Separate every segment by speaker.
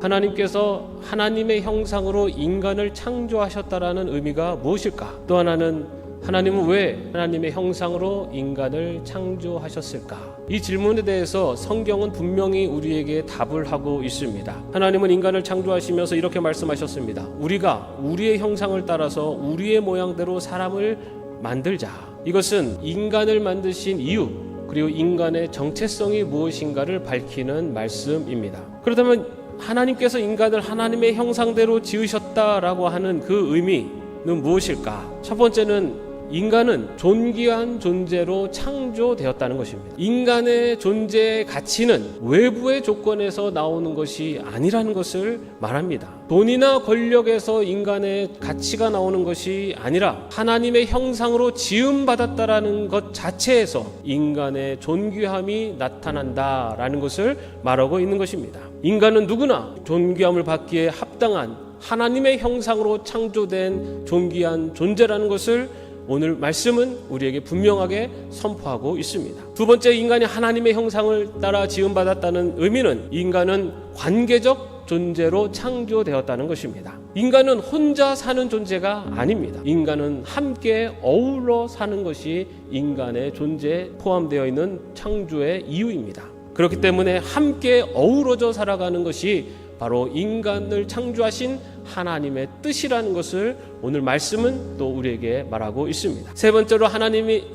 Speaker 1: 하나님께서 하나님의 형상으로 인간을 창조하셨다라는 의미가 무엇일까? 또 하나는 하나님은 왜 하나님의 형상으로 인간을 창조하셨을까? 이 질문에 대해서 성경은 분명히 우리에게 답을 하고 있습니다. 하나님은 인간을 창조하시면서 이렇게 말씀하셨습니다. 우리가 우리의 형상을 따라서 우리의 모양대로 사람을 만들자. 이것은 인간을 만드신 이유, 그리고 인간의 정체성이 무엇인가를 밝히는 말씀입니다. 그렇다면 하나님께서 인간을 하나님의 형상대로 지으셨다라고 하는 그 의미는 무엇일까? 첫 번째는 인간은 존귀한 존재로 창조되었다는 것입니다. 인간의 존재의 가치는 외부의 조건에서 나오는 것이 아니라는 것을 말합니다. 돈이나 권력에서 인간의 가치가 나오는 것이 아니라 하나님의 형상으로 지음받았다라는 것 자체에서 인간의 존귀함이 나타난다라는 것을 말하고 있는 것입니다. 인간은 누구나 존귀함을 받기에 합당한 하나님의 형상으로 창조된 존귀한 존재라는 것을 오늘 말씀은 우리에게 분명하게 선포하고 있습니다. 두 번째, 인간이 하나님의 형상을 따라 지음받았다는 의미는 인간은 관계적 존재로 창조되었다는 것입니다. 인간은 혼자 사는 존재가 아닙니다. 인간은 함께 어울러 사는 것이 인간의 존재에 포함되어 있는 창조의 이유입니다. 그렇기 때문에 함께 어우러져 살아가는 것이 바로 인간을 창조하신 하나님의 뜻이라는 것을 오늘 말씀은 또 우리에게 말하고 있습니다. 세 번째로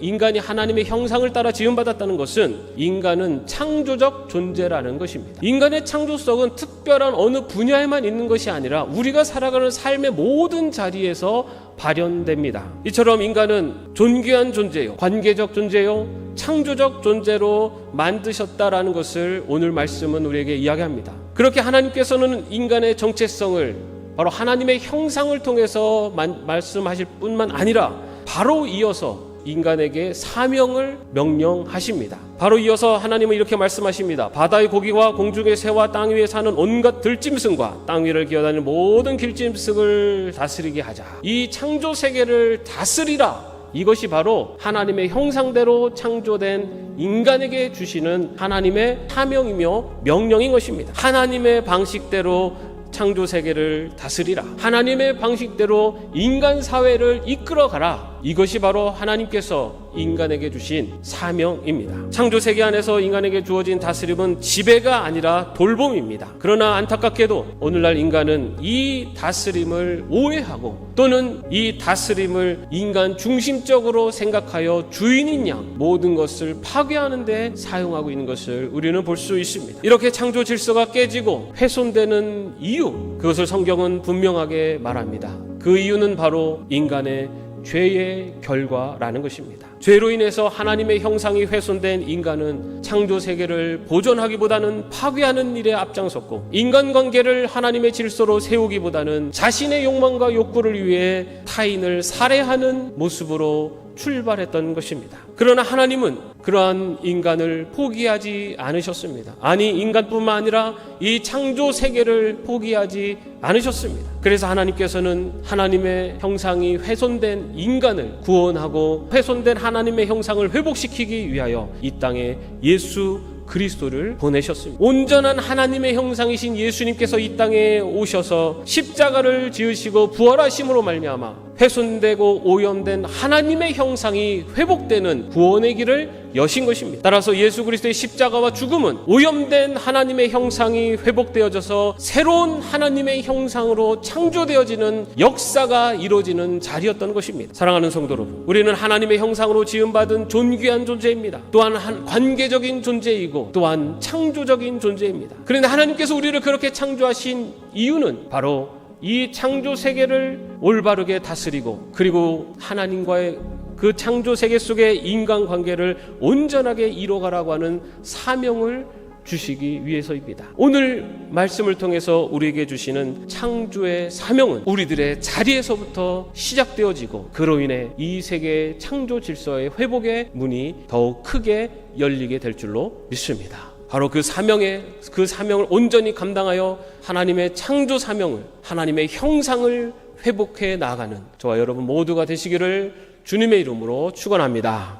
Speaker 1: 인간이 하나님의 형상을 따라 지음받았다는 것은 인간은 창조적 존재라는 것입니다. 인간의 창조성은 특별한 어느 분야에만 있는 것이 아니라 우리가 살아가는 삶의 모든 자리에서 발현됩니다. 이처럼 인간은 존귀한 존재요, 관계적 존재요, 창조적 존재로 만드셨다라는 것을 오늘 말씀은 우리에게 이야기합니다. 그렇게 하나님께서는 인간의 정체성을 바로 하나님의 형상을 통해서 말씀하실 뿐만 아니라 바로 이어서 인간에게 사명을 명령하십니다. 바로 이어서 하나님은 이렇게 말씀하십니다. 바다의 고기와 공중의 새와 땅 위에 사는 온갖 들짐승과 땅 위를 기어다니는 모든 길짐승을 다스리게 하자. 이 창조 세계를 다스리라. 이것이 바로 하나님의 형상대로 창조된 인간에게 주시는 하나님의 사명이며 명령인 것입니다. 하나님의 방식대로 창조 세계를 다스리라. 하나님의 방식대로 인간 사회를 이끌어가라. 이것이 바로 하나님께서 인간에게 주신 사명입니다. 창조 세계 안에서 인간에게 주어진 다스림은 지배가 아니라 돌봄입니다. 그러나 안타깝게도 오늘날 인간은 이 다스림을 오해하고 또는 이 다스림을 인간 중심적으로 생각하여 주인인 양 모든 것을 파괴하는 데 사용하고 있는 것을 우리는 볼 수 있습니다. 이렇게 창조 질서가 깨지고 훼손되는 이유, 그것을 성경은 분명하게 말합니다. 그 이유는 바로 인간의 죄의 결과라는 것입니다. 죄로 인해서 하나님의 형상이 훼손된 인간은 창조 세계를 보존하기보다는 파괴하는 일에 앞장섰고, 인간관계를 하나님의 질서로 세우기보다는 자신의 욕망과 욕구를 위해 타인을 살해하는 모습으로 출발했던 것입니다. 그러나 하나님은 그러한 인간을 포기하지 않으셨습니다. 아니, 인간뿐만 아니라 이 창조 세계를 포기하지 않으셨습니다. 그래서 하나님께서는 하나님의 형상이 훼손된 인간을 구원하고 훼손된 하나님의 형상을 회복시키기 위하여 이 땅에 예수 그리스도를 보내셨습니다. 온전한 하나님의 형상이신 예수님께서 이 땅에 오셔서 십자가를 지으시고 부활하심으로 말미암아 훼손되고 오염된 하나님의 형상이 회복되는 구원의 길을 여신 것입니다. 따라서 예수 그리스도의 십자가와 죽음은 오염된 하나님의 형상이 회복되어져서 새로운 하나님의 형상으로 창조되어지는 역사가 이루어지는 자리였던 것입니다. 사랑하는 성도 여러분, 우리는 하나님의 형상으로 지음받은 존귀한 존재입니다. 또한 관계적인 존재이고 또한 창조적인 존재입니다. 그런데 하나님께서 우리를 그렇게 창조하신 이유는 바로 이 창조 세계를 올바르게 다스리고, 그리고 하나님과의 그 창조 세계 속의 인간관계를 온전하게 이뤄가라고 하는 사명을 주시기 위해서입니다. 오늘 말씀을 통해서 우리에게 주시는 창조의 사명은 우리들의 자리에서부터 시작되어지고, 그로 인해 이 세계의 창조 질서의 회복의 문이 더욱 크게 열리게 될 줄로 믿습니다. 바로 그 사명을 온전히 감당하여 하나님의 창조 사명을, 하나님의 형상을 회복해 나가는 저와 여러분 모두가 되시기를 주님의 이름으로 축원합니다.